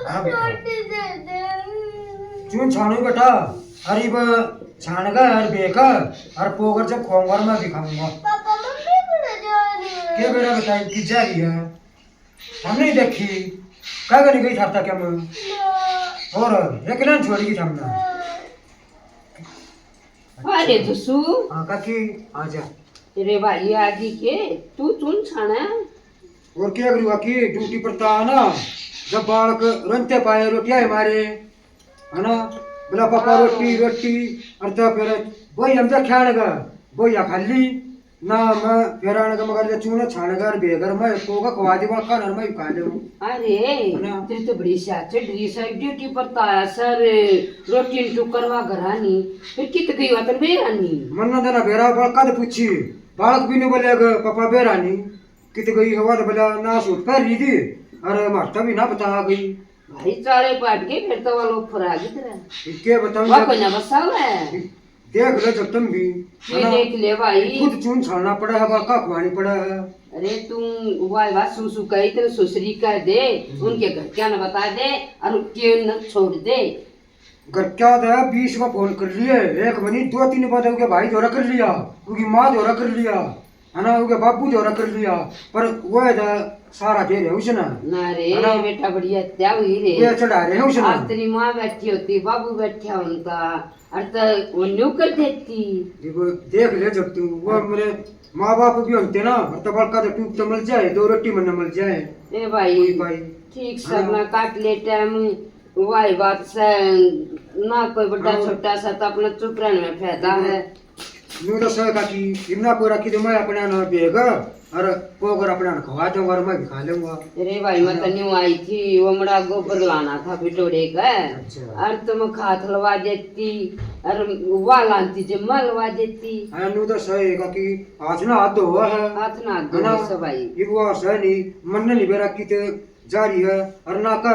हाँ बेटा चून छानू बेटा अरे ब छानगा और बेका और पोगर जब खोंगर में भी खाऊंगा पापा मम्मी को जा रही है क्या बेटा बताई कि जा रही है हम नहीं देखी क्या करने गई था क्या मैं और एक ना छोड़ी की हमने अरे दुसू हाँ काकी आजा रे भाई आगी के तू चुन छाना और क्या करूँ काकी ड्यूटी पर था ना जब बालक रंते पाए रोटियां हमारे है ना बोला पापा रोटी रोटी और तो फिर वही हम तो खाएगा वही खाली ना मैं फिर आने का मगर चूना छानेगा और बेगर मैं पोगा खवा दी बड़ा खाना मैं खा ले अरे तेरी तो बड़ी साचे ड्यूटी पर था सर रोटी टू करवा घरानी फिर कित गई वतन बेरानी मन्ना देना बेरा बड़का तो पूछी बालक भी नहीं बोलेगा पापा बेरानी कित गई हवा तो बोला ना सूट पहन ली थी अरे मास्टर भी ना बता गई भाई चाले पाट के फिर तो वालों फरा की तरह क्या बताऊं वो कोई ना बसाव है देख ले जब तुम भी ये देख ले भाई खुद चून छानना पड़ा है बाका खुआनी पड़ा है अरे तुम वाह वाह सुसु कही तेरे सुसरी कर दे उनके घर क्या न बता दे और के न छोड़ दे घर क्या था 20 में फोन कर लिए एक बनी 2-3 बार उनके भाई दौरा कर लिया उनकी माँ दौरा कर लिया है ना उनके बापू दौरा कर लिया पर वो है सारा दे रहे उसने ना रे बेटा बढ़िया क्या हुई रे ये चढ़ा रहे उसने आज तेरी माँ बैठी होती बाबू बैठा उनका और तो वो न्यू कर देती देखो देख ले जब तू वो मेरे माँ बाप भी होते ना तो बड़का तो टूट तो मिल जाए 2 रोटी मन मिल जाए ए भाई भाई ठीक सब ना काट ले टाइम वाई बात से ना कोई बड़ा छोटा सा तो अपना चुप रहने में फायदा है न्यू तो सह का कि इतना को रखी तो मैं अपने ना बेगा और पोगर अपने ना खवा दूंगा और मैं भी खा लूंगा अरे भाई मैं तो न्यू आई थी वो मेरा गोबर लाना था बिटोड़े का और तुम खात लवा देती और वाह लाती जो मलवा देती न्यू तो सह का कि हाथ ना हाथ धो है हाथ ना धो सब भाई ये वो सह नहीं मन नहीं बेरा की तो जारी है और ना का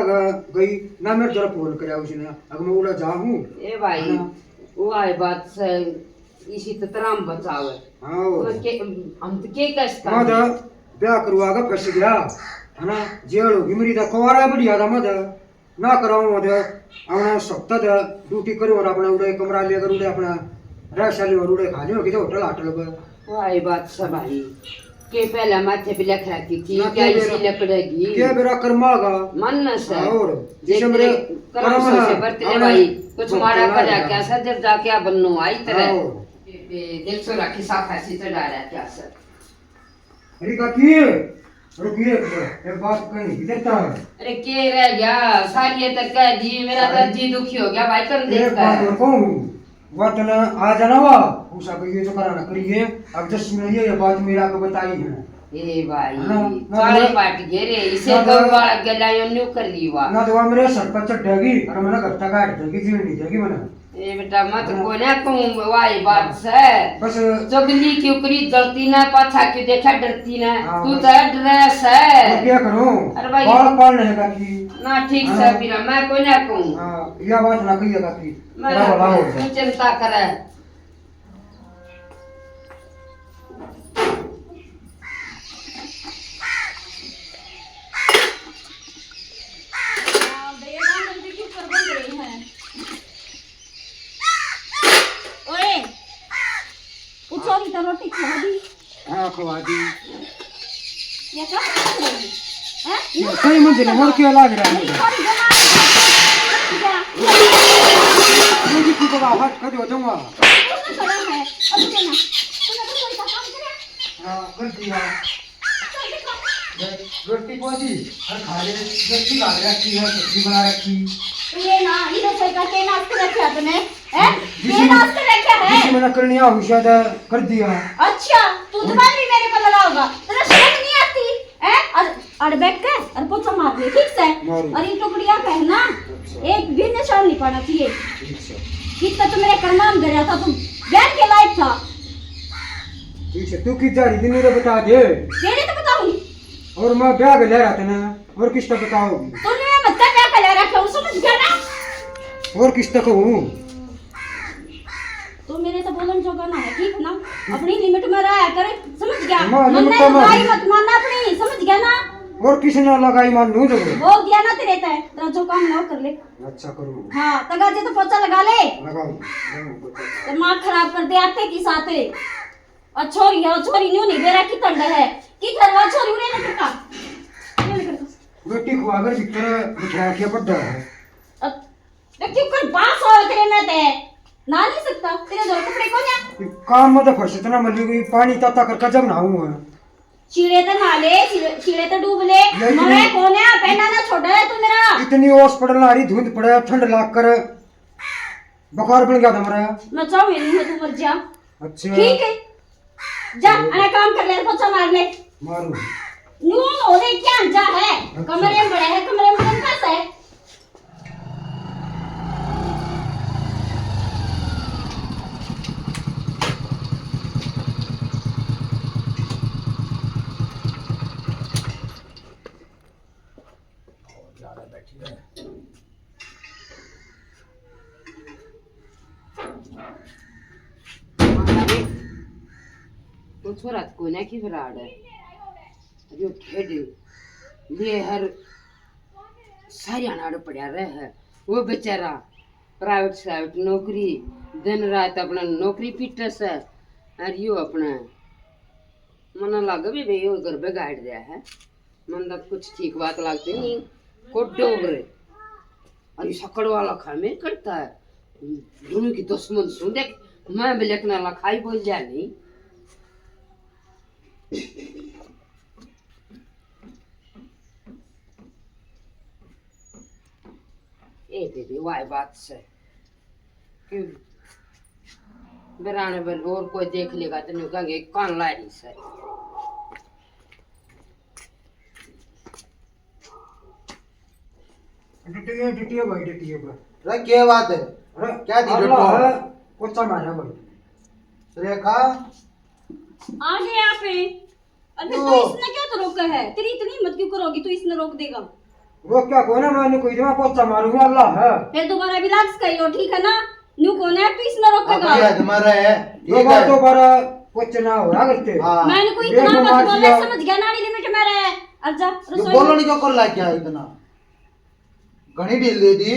गई ना मेरे जरा फोन कराया उसने अगर मैं उड़ा जाऊं ए भाई वो आई बात से इसी तरह हम बचावे हां हम तो के कसता मद ब्याह करवागा फंस गया है ना जेल होगी मेरी तो कुवारा बढ़िया था मद ना कराऊं मद अपना सप्ताह ड्यूटी करो और अपना उड़े कमरा लेकर उड़े अपना रह साली और उड़े खा लियो कि तो होटल होटल पर वो आई बात सब भाई के पहले माथे पे लिख रखी थी क्या इसी लकड़ेगी के मेरा कर्मागा मन से और जैसे मेरे कर्म से बरतले भाई कुछ मारा कर क्या सर जब जाके आ बन्नो आई तरह देख सो राखी साफ ऐसी चढ़ा रहा क्या सर अरे काकी रुकिए एक बात कही देता अरे के रह गया सारी तक कह दी मेरा तो जी दुखी हो गया भाई तुम देखता है वो तो आ जाना वा उसा को ये जो कराना करिए अब 10 मिनट ये बात मेरा को बताई है ए भाई सारे पार्टी घेरे इसे तो बाल गलायो न्यू कर ली वा ना तो मेरे सरपंच चढ़ेगी और मैंने घर तक काट देगी जीवन नहीं देगी मैंने ए बेटा मत कोने तुम वाई बात से बस चगली की उकरी जलती ना पाछा की देखा डरती ना तू तो ड्रेस है क्या करूं अरे भाई बाल पाल नहीं काकी ना ठीक से फिर मैं कोने कहूं हां यह बात ना कहिए काकी मैं चिंता करे रोटी खवा दी हां खवा दी ये क्या कर रही है सही मंजिल मोर के लाग रहा है मुझे की को हाथ कर दूंगा कौन है अब देना तूने तो कोई काम करे हां कर दिया रोटी पहुंची और खा ले रोटी ला रखी है सब्जी बना रखी ये ना इधर से का के नाश्ता रखा तूने हैं ये नाश्ता रखा है जिसे मैंने करनी है शायद कर दिया अच्छा तू तो भी मेरे को लगाओगा तेरा समझ नहीं आती हैं और बैठ के और पोछा मार ले ठीक से और ये टुकड़ियां पहनना एक भी निशान नहीं पड़ना चाहिए कितना तो मेरे करमान गया था तुम बैठ के लायक था ठीक है तू की जा रही थी मेरे बता दे तेरे तो बताऊं और मैं ब्याह ले रहा था ना और किसका बताओगी तूने मत ब्याह कर ले रखा हूं समझ गया ना और किसका कहूं तो मेरे तो बोलन जोगा ना है ठीक ना अपनी लिमिट में रहा करे समझ गया मत मत मानना अपनी समझ गया ना और किसी ने लगाई मान नू जब बोल दिया ना तेरे है तेरा जो काम ना वो कर ले। अच्छा करूँ हाँ तगा जे तो पोछा लगा ले। लगाऊं दिमाग खराब कर दे आते की साथे और छोरी है और छोरी न्यू नहीं बेरा की ठंड है की करवा छोरी उन्हें नहीं करता बेटी को अगर भीतर बिठा के पड़ा है अब क्यों कर बास हो तेरे में ते ना नहीं सकता तेरे दो कपड़े कौन है काम में तो फंस इतना मल्ली गई पानी ताता कर जब नहाऊं है चीड़े तो नाले चीड़े तो डूब ले मरे कौन है पहना ना छोड़ा है तू मेरा इतनी ओस पड़ने आ रही धुंध पड़े ठंड लाग कर बुखार बन गया था मेरा मैं चाहूँ मेरी है तू मर जा अच्छा ठीक है जा अरे काम कर ले पोछा मार ले मारू नून हो रे क्या जा है कमरे में बड़े है कमरे में कैसा है तो छोरा कोने की विराड है जो खेड ये हर सारी अनाड़ पड़ा रहे है वो बेचारा प्राइवेट नौकरी दिन रात अपना नौकरी पीटस है और यो अपना मन लग भी भाई वो घर पे गाड़ दिया है मन तो कुछ ठीक बात लगती नहीं कोडो बरे और सकड़ वाला खामे करता है दोनों की दुश्मन सुन देख मैं बिलकना लखाई बोल जा नहीं ए दीदी वाई बात से क्यों बेराने बल और कोई देख लेगा तो नहीं कहेंगे कान लाई से डिटिया भाई डिटिया भाई अरे क्या बात है अरे क्या दी अल्लाह डटो? है पोछा मारा भाई रेखा आ गए यहाँ पे अबे ओ। तो इसने क्या तो रोका है तेरी इतनी हिम्मत क्यों करोगी तू इसने रोक देगा वो क्या कोई ना मैंने कोई जमा पोछा मारूंगा अल्लाह है फिर दोबारा भी लाक्स करियो ठीक है ना न्यू कौन है तू इसने रोकेगा आपकी हद मर है दो ठीक बार है तो बार पोछा ना हो रहा करते हाँ मैंने कोई देखो इतना मत मार बोलना दिया। समझ गया नानी लिमिट में रहे अब जा ये रसोई बोलो में- नहीं क्यों कर ला क्या इतना घनी ढील दे दी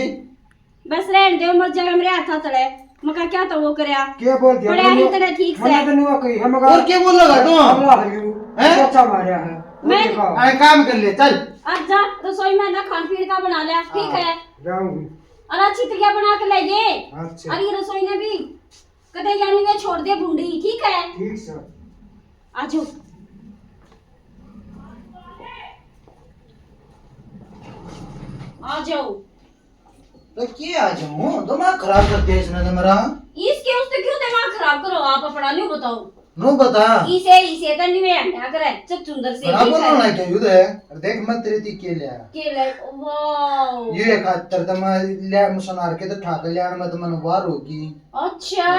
बस रहने दे मर जाएगा मेरे हाथ चढ़े मका क्या तो वो करया क्या बोल दिया पढ़ा ही तेरा ठीक से मैंने तो नहीं कही हम और क्या बोल लगा तू अल्लाह है यू हैं? पोछा मारा है मैं- अरे काम कर ले चल अब जा रसोई में ना खान पीन का बना लिया ठीक है जाऊंगी और अच्छी तरीके बना के लाइए अच्छा और ये रसोई ने भी कदे यानी में छोड़ दे भूंडी ठीक है ठीक सर आजो आ जाओ तो क्या आ जाऊं दिमाग खराब कर दिया इसने तो मेरा इसके उससे क्यों दिमाग खराब करो आप अपना नहीं बताओ नो बता इसे तो नहीं है क्या करे चुप सुंदर से बराबर ठीक है? ना क्या युद्ध है अरे देख मत तेरी ती के लिया के ले वाओ ये खातर तो मैं ले मुसनार के तो ठाक लिया मैं तो मन वार होगी अच्छा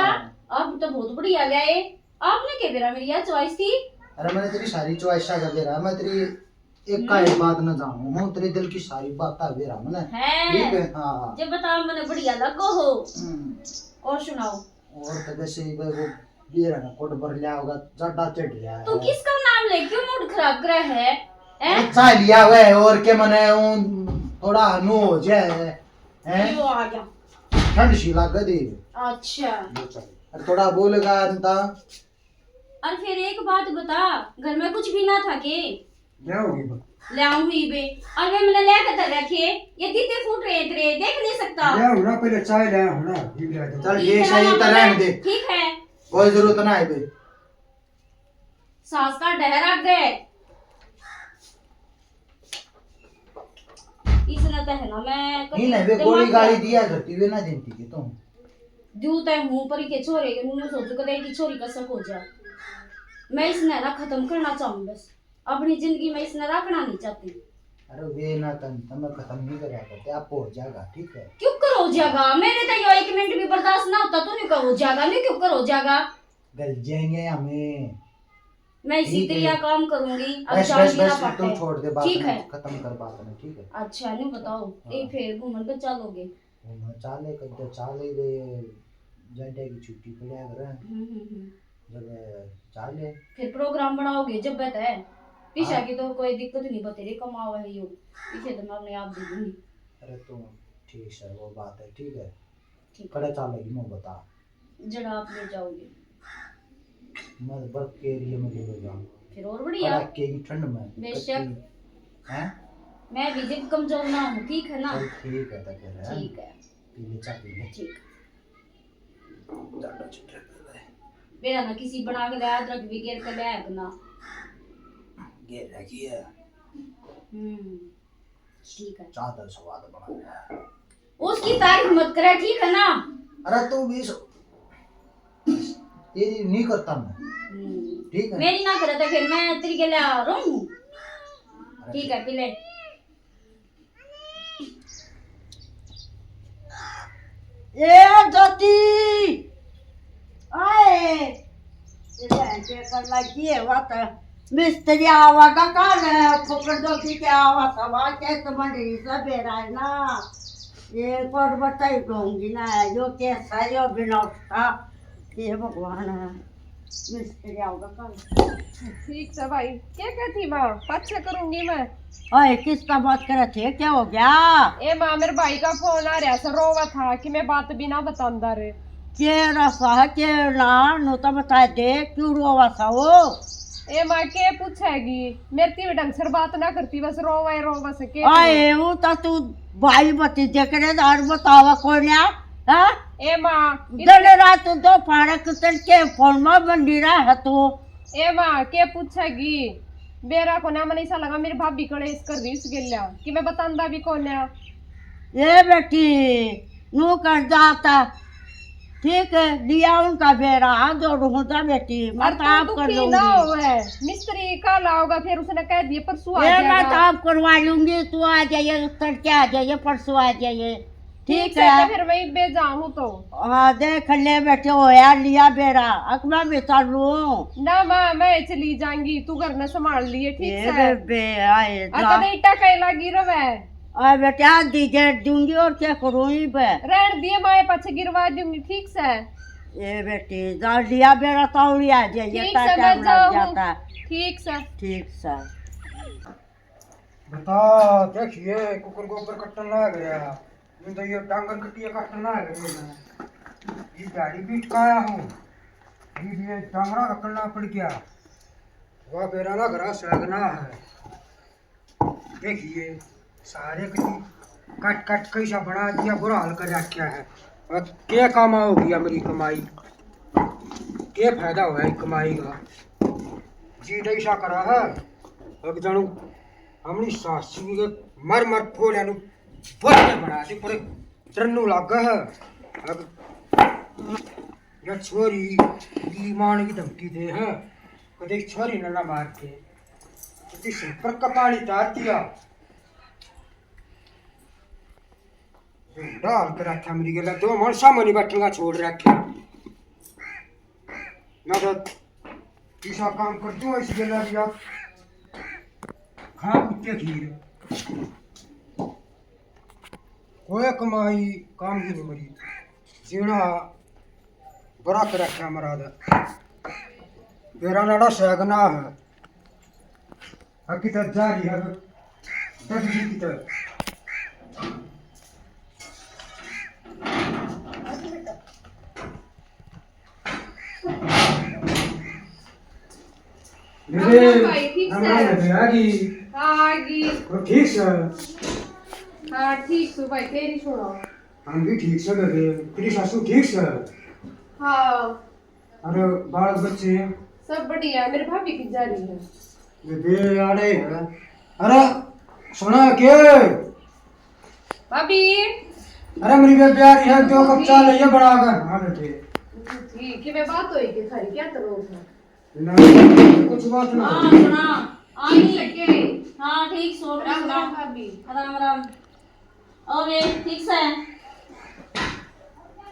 अब तो बहुत बढ़िया गया ये आपने क्या मेरा मेरी यार चॉइस थी अरे मैंने तेरी सारी चॉइस का दे रहा मैं तेरी एक का एक बात न जानू हूँ तेरे दिल की सारी बात दे रहा मैंने ठीक है है हाँ जब बताओ मैंने बढ़िया लगो हो हम्म। और सुनाओ और तो वैसे ही वो ये रहा ना कोट भर लिया होगा जड्डा चढ़ लिया तू किसका नाम ले क्यों मूड खराब करे है हैं? अच्छा लिया हुआ है और क्या मने थोड़ा नो हो जाए हैं वो आ गया ठंड सी लग गई अच्छा अरे थोड़ा बोलेगा अंता और फिर एक बात बता घर में कुछ भी ना था के जाऊंगी ले आऊंगी बे और वे मैंने ले कर रखे ये दीते फूट रहे तेरे देख नहीं सकता ले आओ ना पहले चाय ले आओ ना ठीक ले आओ चल ये सही तो रहने दे ठीक है कोई जरूरत ना है भाई सांस का डहर आ गए इसने तो है ना मैं नहीं नहीं वे गोली गाली दिया करती वे ना देती के तुम दू तय मुंह पर के छोरे के मुंह सोच कदे की छोरी कसक हो जा मैं इसने ना खत्म करना चाहूं बस अपनी जिंदगी में इसने रखना नहीं चाहती अरे वे ना तन तम खत्म नहीं करा करते आप हो जाएगा ठीक है क्यों करो जागा मेरे तो यो 1 मिनट भी बर्दाश्त ना होता तो नहीं करो जागा नहीं क्यों करो जागा गल जाएंगे हमें मैं इसी ठीक है। तरह काम करूंगी अब बस चाय बस पीना बस पड़ता तुम है छोड़ दे बात ठीक ना है खत्म कर बात ना ठीक है अच्छा नहीं बताओ ए फिर घूमन पे चलोगे वो चाले कद चाले वे जंडे की छुट्टी पड़े घर जब चाले फिर प्रोग्राम बनाओगे जब बता है पीछा की तो कोई दिक्कत नहीं, बतेरे कमाओ है यो, पीछे तो मैं अपने आप दे दूंगी। अरे तुम ठीक है, वो बात है, ठीक है। ठीक कड़े चलेगी मैं बता, जड़ा आप ले जाओगे मैं बर्फ के एरिया में ले जाऊंगा, फिर और बढ़िया। कड़ाके की ठंड में। बेशक। हैं? मैं भी जिद कमजोर ना हूँ, ठीक है ना? चल ठीक है, तो फिर है। ठीक है, पी ले, चाय पी ले। ठीक। ज्यादा छुट्टी कर ले। मेरा ना किसी बना के लाया, अदरक भी गिर के लाया ना। गिर रखी है। ठीक है। चादर स्वाद बना है। उसकी तारीफ मत करे, ठीक है ना? अरे तू भी तेरी नहीं करता मैं, ठीक है। मेरी ना करे तो फिर मैं तेरी के लिए रहूं। ठीक है, पी ले। ए ज्योति आए ये कर लगी है बात मिस्त्री आवा का काल पकड़ दो कि क्या आवा सवा के तो मंडी से बेरा है ना ये पर बताई दूंगी ना जो के सायो बिना था ये भगवान मिस्त्री आवा काल ठीक है भाई, क्या कहती माँ? अच्छा करूंगी मैं। ओए किसका बात करे थे, क्या हो गया? ए माँ, मेरे भाई का फोन आ रहा था, रोवा था कि मैं बात भी ना बतांदा रे। के रसा के ना नो तो बता दे क्यों रोवा सा वो? ए माँ के पूछेगी, मेरे तीन ढंग से बात ना करती, बस रोवा से के। आए वो तो तू भाई बती देख रहे दार बतावा कौन है? हाँ? ए माँ दिन रात दो पारा कितन के फोन में बंदी रहा है तू। ए माँ के पूछेगी, बेरा को ना मन ऐसा लगा मेरी भाभी कड़े इसकर रीस गिल्ला कि मैं बतांदा भी कौन है। ये बेटी नू कर जाता ठीक है, दिया उनका बेरा जो ढूंढता बेटी मैं तो आप कर दुखी ना लूंगी। होवे, मिस्त्री कल आओगा, फिर उसने कह दिया परसों आ ये मैं तो जाएगा। आप करवा लूंगी, तू आ जाइए तड़के आ जाइए परसों आ जाइए, ठीक तो है। फिर वही बेजाऊं तो हाँ देख ले बेटे हो यार लिया बेरा अब मैं बेचार लूं। ना माँ, मैं चली जाऊंगी, तू घर में संभाल लिए, ठीक ये है? बे आए जा अगर इटा कहीं लगी रवे आ बेटे आज दीजिए दूंगी और क्या करूँ ही बे। रहन दिए, माए पाछे गिरवा दूंगी, ठीक से? ये बेटी जा लिया बेरा तौड़ी आ जाइए ठीक ता से, टाइम मैं लग जाऊँ। जाता। ठीक से। ठीक से बता देखिए कुकर को ऊपर कट्टन लग गया, मैं तो ये डांगर कटिया कट्टन लग गया, ये गाड़ी पीट का आया हूँ, ये डांगरा कट्टना पड़ गया, वह बेरा ना घरा लगना है। देखिए सारे कट कट कैसा बना दिया, बुरा हाल कर रखा है। और क्या काम हो गया मेरी कमाई, क्या फायदा हुआ है कमाई का, जी ऐसा करा है अब जानू हमनी सासी के मर मर फोड़े नु बड़े बना दे पूरे तरन्नू लागा है। अब ये छोरी की मान की धमकी दे है, कदे छोरी ना मार के इस पर का पानी तार दिया, डाल कर रखा मेरी गला दो मन सामने बैठेगा छोड़ रखा ना तो ऐसा काम कर दूं इस गला दिया खा कुत्ते खीर कोई कमाई काम ही नहीं मरी जीना बड़ा कर रखा मरा मेरा नाड़ा सैगना है हकीकत जारी है तजरी की तरह। भाई, ठीक से? ठीक से हाँ ठीक से भाई, तेरी छोड़ो। हम भी ठीक से बेबे, तेरी सासू ठीक से? हाँ अरे बाल बच्चे सब बढ़िया, मेरे भाभी की जा रही है। बेबे आ रहे हैं। अरे सुना के भाभी अरे मेरी बेबे आ रही है, दो कप चाय ले बना कर। हाँ बेटे ठीक है, मैं बात होई कि थारी क्या करो ना कुछ बात ना हाँ सुना आई सके। हाँ ठीक सो राम राम भाभी। राम राम। और ये ठीक से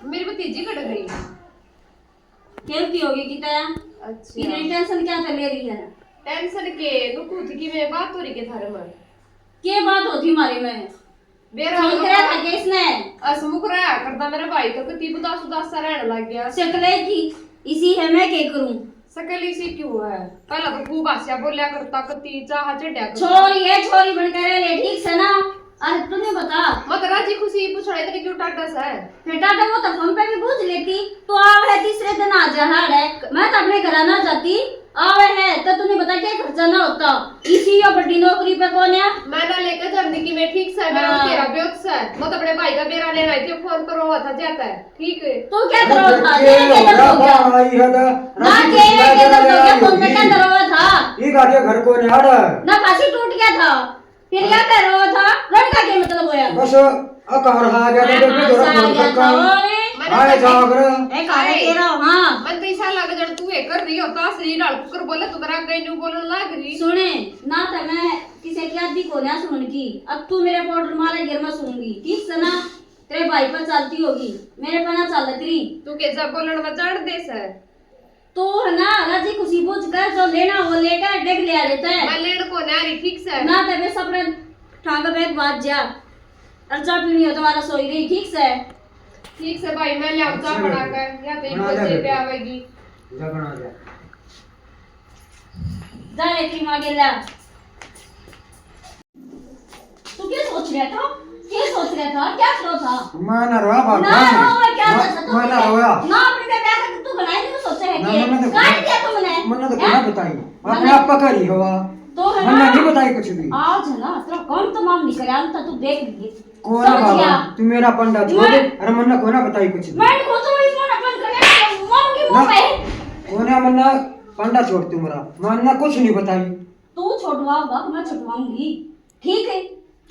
मेरी भतीजी कट गई। खेल की होगी कितना अच्छा, इतनी टेंशन क्या ले रही है? टेंशन के दुखू थी कि मैं बात हो रही के थारे में क्या बात होती हमारी में? बेरा फोन करा था क्या इसने? असमुख रहा करता मेरा भाई तो कति उदास उदास सा रहने लग गया। शक्ल की इसी है, मैं क्या करूं? सकली सी क्यों है? पहला तो खूब आसिया बोलिया करता, कती चाह चढ़िया करता। छोरी है, छोरी बनकर रह ले, ठीक से ना। अरे तुम्हें बता, मत राजी खुशी पूछड़ा इतनी क्यों टाटस है? बेटा तो वो तो फोन पे भी पूछ लेती। तो आव है तीसरे दिन आ जा है, मैं तो अपने घर ना जाती। आवे है तो तुम्हें बता क्या खर्चा ना होता। इसी यो बड़ी नौकरी पे कौन है? मैं ना लेकर जल्दी की मैं ठीक से, मेरा तेरा ब्योत से मत अपने भाई का बेरा लेना है, फोन पर हुआ था जाता है, ठीक है? तू क्या करो था? तेरे के अंदर हो गया ना, तेरे के अंदर हो गया, फोन पे क्या अंदर हुआ था? ये गाड़ी घर को नहीं आ रहा ना फांसी टूट गया था, फिर क्या कर रहा था? लड़का क्या मतलब होया? बस अकार आ गया तो मैं जोरा फोन कर का आए जागर ए कारे तेरा हां मन तो ऐसा लग जण तू एक कर रही होता श्री डाल कुकर बोले तो तेरा गई न्यू बोलने लग रही। सुने ना तो मैं किसी की आदि को ना सुन की, अब तू मेरे पाउडर मारे गिर में सुनूंगी, ठीक से ना? तेरे भाई पर चलती होगी, मेरे पर ना चल रही। तू कैसा बोलने में चढ़ देस है? तू है ना राजी खुशी पूछ कर जो लेना वो लेकर देख लिया लेता है। मैं लेन को नारी ठीक से ना तो बस अपने ठाक बैग बात जा और चाय पीनी हो तुम्हारा सोई रही, ठीक से? ठीक से भाई मैं ले चाय बना कर या तो बच्चे पे आवेगी जा बना जा जा रे की मां गेला। तू क्या सोच रहा था? क्या सोच रहा था? क्या करो था? मैं ना रोया बात ना रो क्या था? मैं ना रोया ना अपने पे पैसा तू गलाई नहीं सोचा है ना, कि मैंने तो काट दिया तुमने। मैंने तो क्या बताई अपने आप पकड़ ही हवा तो है मैंने ना नहीं बताई कुछ भी। आज है ना तेरा कौन तमाम निकल आया था, तू देख ली कौन है बाबा तू मेरा पंडा छोड़ दे। अरे मन्ना कौन है बताई कुछ भी मैं को तो इस फोन अपन कर मुंह की मुंह पे कौन है मन्ना पंडा छोड़ तू मेरा मन्ना कुछ नहीं बताई। तू छोड़वाओगा मैं छोड़वाऊंगी, ठीक है?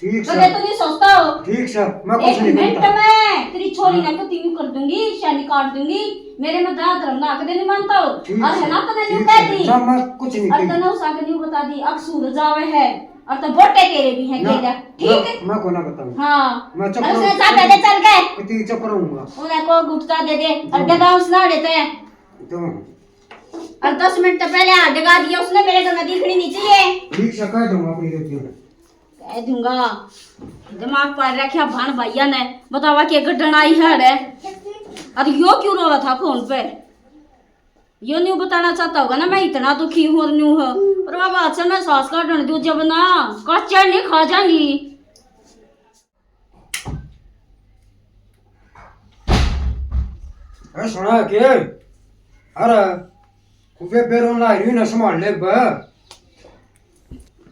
ठीक कदे सर तू नहीं सोचता हो? ठीक सर मैं कुछ एक नहीं मिनट करता। में तेरी छोरी ने तो तीन कर दूंगी, शादी काट दूंगी, मेरे में दांत रंगा कदे नहीं मानता हो। ठीक और है ना तो ठीक नहीं कह सर, दी सब मैं कुछ नहीं और कही तने उस आगे नहीं बता दी, अब सूरज आवे है और तो बोटे तेरे भी हैं केला, ठीक है? मैं को ना बताऊं हाँ मैं चुप और उसने रहूंगा। साथ दे चल गए कितनी चुप रहूंगा उन्हें को गुप्ता दे दे और डगा उसना देते हैं तो और 10 मिनट पहले हाथ डगा दिया उसने, मेरे को नदी खड़ी नहीं चाहिए। ठीक से कह दूंगा अपनी बेटी में कह दूंगा दिमाग पर रखा भान भैया ने बतावा कि गड्ढन आई है और यो क्यों रो रहा था फोन पे? यो न्यू बताना चाहता होगा ना मैं इतना दुखी हूँ और न्यू है और बाबा अच्छा मैं सांस काटने दूं जब ना कच्चा नहीं खा जाएंगी। अरे सुना के अरे खूबे बेरोन ला रही ना संभाल ले बे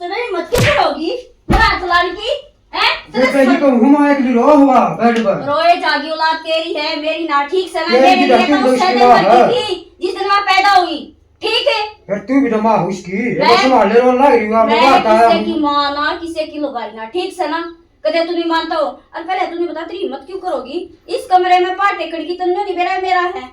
तेरी हिम्मत क्यों होगी मेरा चलाने की? हैं? बेटे जी को घुमा एक रो हुआ बेड पर रोए जागी औलाद तेरी है मेरी ना, ठीक से ना? तेरी मेरे भी लिए रखी तो उस मुश्किल दिन है। मरती थी जिस दिन मैं पैदा हुई, ठीक है? फिर तू भी दमा उसकी मैं- ये संभाल ले रोन ला रही हुआ मैं मैं बात आया किसी की माँ ना किसी की लुगाई ना, ठीक से ना? कदे तू नहीं मानता हो और पहले तू नहीं बता तेरी हिम्मत क्यों करोगी? इस कमरे में पाटे कड़ी की तन्नू नहीं मेरा मेरा है।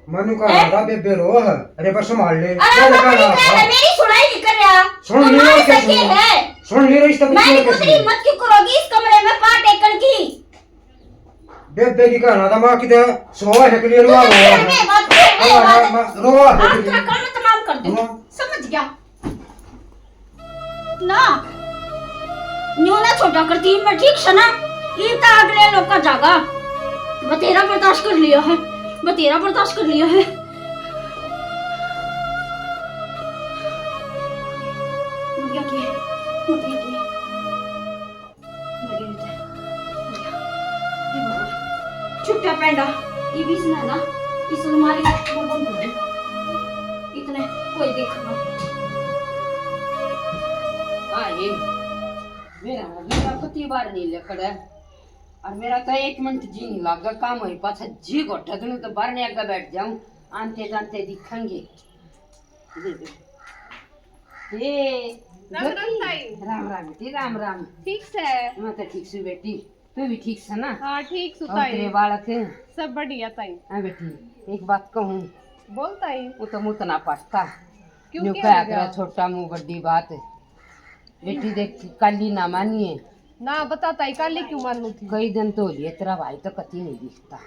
मनु का राधा बेबे रो है अरे बस संभाल ले अरे क्या बाबा लगा नहीं रहा? मेरी सुनाई नहीं कर रहा। सुन तो लियो मार क्या सके सुन? है। सुन ले रही तब मैंने को तेरी हिम्मत क्यों करोगी इस कमरे में पाटे कड़ी की? बेबे की कहना था मां की दे सोवा है के लिए तू रुआ तो हुआ घर में बात कर रही है, रोवा आप है तेरा काम तमाम कर दूं, हाँ। समझ गया ना? न्यू ना छोटा करती मैं, ठीक है ना? ये तो अगले लोग का जागा मैं तेरा बर्दाश्त कर लिया है, मैं तेरा बर्दाश्त कर लिया है। मुर्गिया की मुर्गिया की मुर्गिया की ये बाबा छुट्टा पेंडा ये बीच ना ना इस अलमारी को बंद कर दे इतने कोई देखा आए मेरा कती बार नहीं लकड़ है और मेरा तो 1 मिनट जी नहीं लगा काम हुई पाछा जी गोठा दूं तो बाहर ने आगे बैठ जाऊं आंते जानते दिखेंगे ये राम राम ताई। राम राम बेटी राम राम। ठीक से मैं तो ठीक से बेटी तू भी ठीक से ना? हाँ ठीक और सुताई तेरे बालक सब बढ़िया ताई। हाँ बेटी एक बात कहूँ बोल ताई वो तो मुँह ना पड़ता क्यों जो क्या क्या हो गया? करा छोटा मुँह बड़ी बात बेटी देख कल ही ना मानिए ना बता ताई काली क्यों मानू थी? कई दिन तो लिए तेरा भाई तो कति नहीं दिखता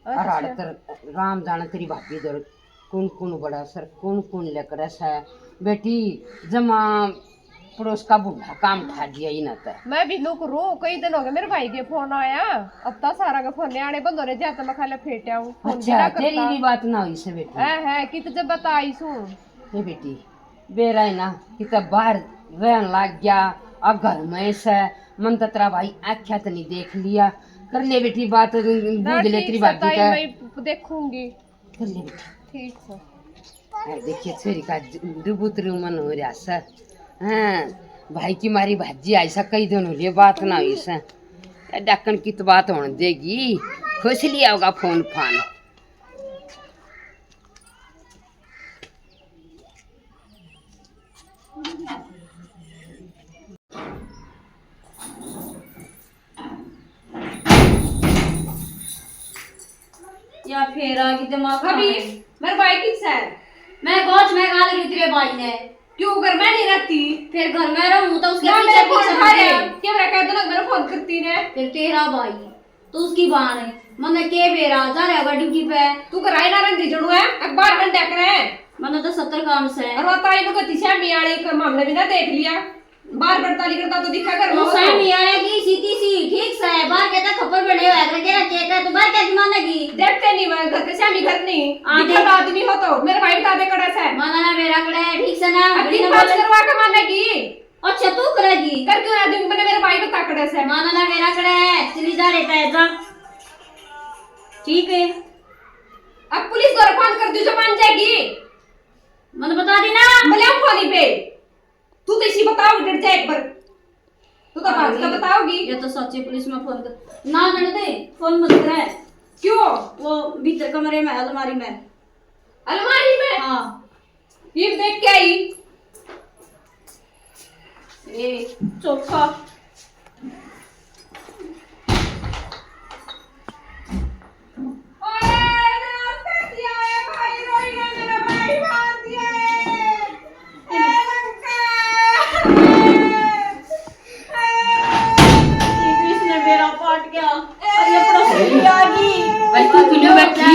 और आड़े तर राम जाने तेरी भाभी दर कौन कौन बड़ा सर कौन कौन लेकर ऐसा है बेटी जमा पड़ोस का बूढ़ा काम खा दिया ही ना था। मैं भी लोग रो कई दिन हो गए मेरे भाई के फोन आया अब ता सारा का फोन आने बंद हो रहे जाते मैं खाले फेंटा हूं फोन भी ना अच्छा तेरी करता भी बात ना हुई से बेटी। है कि तुझे बताई सू ये बेटी बेरा है ना कि तब बाहर रहन लग गया और घर में से मन तो तेरा भाई आख्या तो नहीं देख लिया कर ले बेटी बात बूझ ले तेरी बात का मैं देखूंगी कर ले बेटी। ठीक है अरे देखिए छोरी का डुबुतरू मन हो रहा सर। हाँ भाई की मारी भाजी ऐसा कई दिन हो लिए बात ना हुई सर डक्कन की तो बात होने देगी खुश लिया होगा फोन फान। या फिर आ गई दिमाग भाभी में। मेरे भाई किस है मैं गोच में गाल रही तेरे भाई ने। क्यों घर में नहीं रहती फिर घर में रहूं तो उसके क्या पीछे मेरे फोन पीछे उठाया मुझे। क्या मेरा कहता ना मेरा फोन करती ने फिर तेरा भाई तो उसकी बाण है मैंने के बेरा जा रहा है ड्यूटी पे तू कराई ना रंदी जड़ू है अखबार घंटे करे मैंने तो 70 काम से और बताई नु कति से मियाले का मामले भी ना देख लिया बार पड़ताली करता तो दिखा कर वो सही नहीं आएगी सीधी सी ठीक से बाहर कहता खप्पर बने हुए अगर के रखे का तो बाहर क्या मानेगी। देखते नहीं मैं घर के श्यामी घर नहीं आधे- दिखा आदमी हो तो मेरे भाई बता दे कड़ा से माना ना मेरा कड़े ठीक से ना दिन पाँच करवा के मानेगी अच्छा तू करेगी कर क्यों आदमी मैंने मेरे भाई बता कड़ा से माना ना मेरा कड़े चली जा रे पैसा ठीक है अब पुलिस द्वारा फोन कर दी जो मान जाएगी मैंने बता दी ना भले फोन पे तू तो इसी बताओ डर जाए एक बार तू तो बात का बताओगी ये तो सच्ची पुलिस में फोन कर ना मैंने दे फोन मत करे क्यों वो भीतर कमरे में अलमारी में अलमारी में हाँ ये देख के आई ए चोखा इसने मेरा पाट गया और ये पड़ोसी आ गई भाई तू क्यों बैठी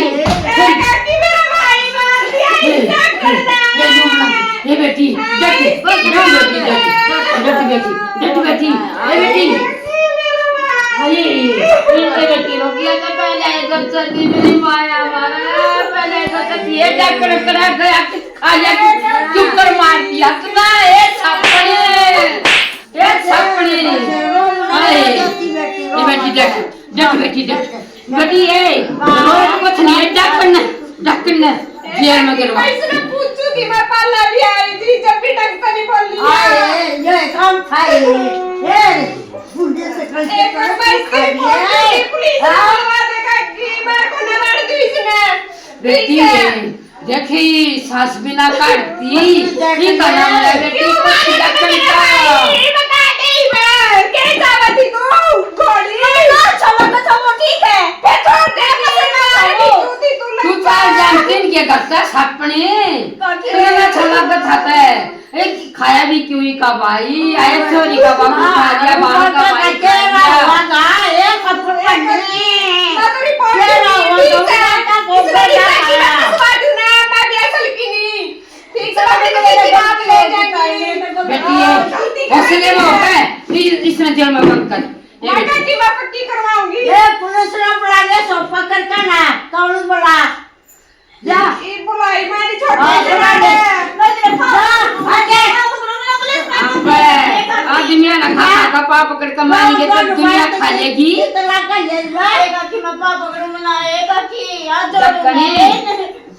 ये बेटी बेटी बेटी बेटी बेटी अरे ये बेटी रोकिया तो पहले इधर चली मेरी माया मारा पहले इधर से ये डॉक्टर करा गया खा लिया चुप कर मार दिया तूने ये छापड़े अरे ये बेटी देख बेटी देख बेटी ये रोज कुछ नहीं है डॉक्टर ने जेल में गिरवा इसने पूछू कि मैं पाला भी आई थी जब भी ढंग से नहीं बोल लिया ये काम खाई ये बुढ़े से कल से एक बार मैं इसके फोन की पुलिस को बुलवा देगा कि मैं को न मार दी इसने बेटी देखी सास बिना काटती की करना है बेटी को डॉक्टर का बता दे मैं के जावती तू घोड़ी चलो ठीक है पे छोड़ दे तू चार जानते नहीं क्या करता सपने तेरा छला बताता है एक खाया भी क्यों ही का भाई आए चोरी का बाबू खा लिया बाल का भाई खा लिया ये कपड़ पहने तेरी फोन ठीक से बात ले जाएंगे बेटी हौसले में होता है इसने जेल में बंद कर ये माता बेटी की मैं पक्की करवाऊंगी ये पुलिस ने बुला ले सो पकड़ कर ना कौन बुला जा ये बुलाई मैंने छोड़ बुला ले आगे आदमी ना खा खा पा पकड़ कमाएंगे तो दुनिया खा लेगी इतना का ये लाएगा कि मैं पापा को मनाएगा कि आज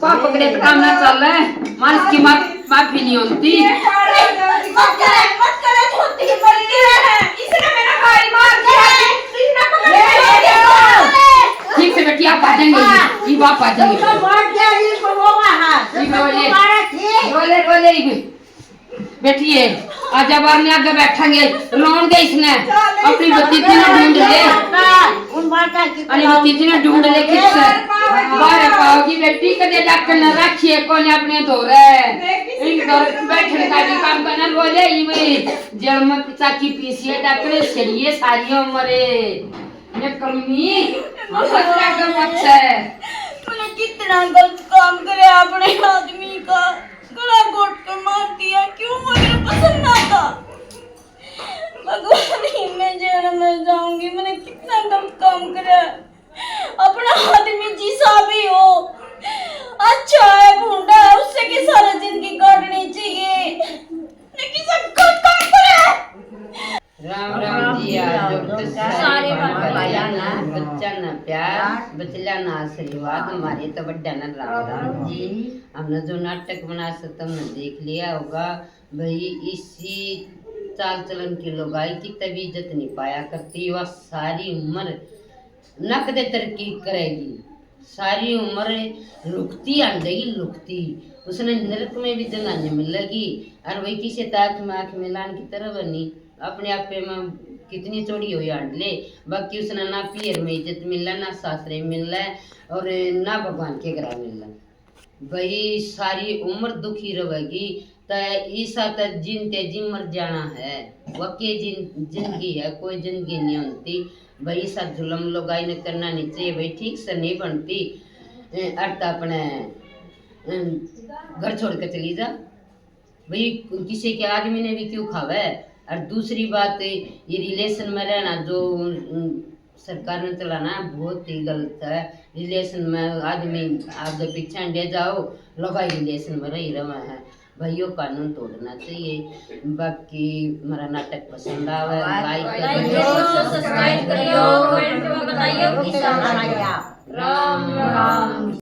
पा पकड़े तो काम ना चल रहा है मालिक की माफी नहीं होती मत करे छोटी बड़ी है इसने मेरा भाई मार दिया इसने पकड़ ठीक से बेटी आप आ जाएंगे ये बाप आ जाएंगे तो बहुत जारी को वो वहां बोले बोले बेटी है आज जब आपने आगे बैठेंगे रोंगे इसने अपनी बच्ची ने ढूंढ ले उन माता की अपनी बच्ची ने ढूंढ ले किससे बाहर पाओगी बेटी कदे डॉक्टर ने रखिए कौन अपने दो रहे इन दौर बैठने का भी काम करना बोले ये जड़ में पिता की पीसीए डॉक्टर सरिये सारी उम्रे ये कर्मी बच्चा का बच्चा है तूने कितना गलत काम करे अपने आदमी का गला घोट कर मार दिया क्यों मुझे पसंद ना था भगवान ही मैं जेल में जाऊंगी। मैंने कितना गलत काम करा। अपना आदमी जिसा भी हो, अच्छा है भूंडा है, उससे की सारा जिंदगी काटनी चाहिए, लेकिन सब गलत काम करा। राम राम जी। आज तो सारे भाइया ना बच्चा ना प्यार बचला ना आशीर्वाद, हमारे तो बड्डा ना राम राम जी। हमने जो नाटक बना सकता हमने देख लिया होगा भाई। इसी चाल चलन की लोगाई की तभी इज्जत नहीं पाया करती, वह सारी उम्र नकद तरक्की करेगी, सारी उम्र लुकती आंडेगी लुकती, उसने नरक में भी जगह नहीं मिलेगी। और वही किसी ताक में आँख मिलान की तरह बनी, अपने आप पे में कितनी चोरी हुई आंड ले, बाकी उसने ना पीर में इज्जत मिला, ना सासरे मिल रहा है, और ना भगवान के घर मिल रहा। भाई सारी उम्र दुखी रहेगी, तो ईसा तक जिनते जी मर जाना है, वके जिंदगी है, कोई जिंदगी नहीं होती। भाई सब जुलम लोगाई ने करना नहीं चाहिए भाई, ठीक से नहीं बनती। अर्थ अपने घर छोड़ के चली जा भाई, किसी के आदमी ने भी क्यों खावे। और दूसरी बात ये रिलेशन में रहना जो सरकार ने चलाना बहुत ही गलत है। रिलेशन में आदमी आगे पीछे ले जाओ, लगाई रिलेशन में रही रहा है भाइयों, कानून तोड़ना चाहिए। बाकी मेरा नाटक पसंद आवे लाइक करियो, सब्सक्राइब करियो, कमेंट में बताइयो कि राम राम।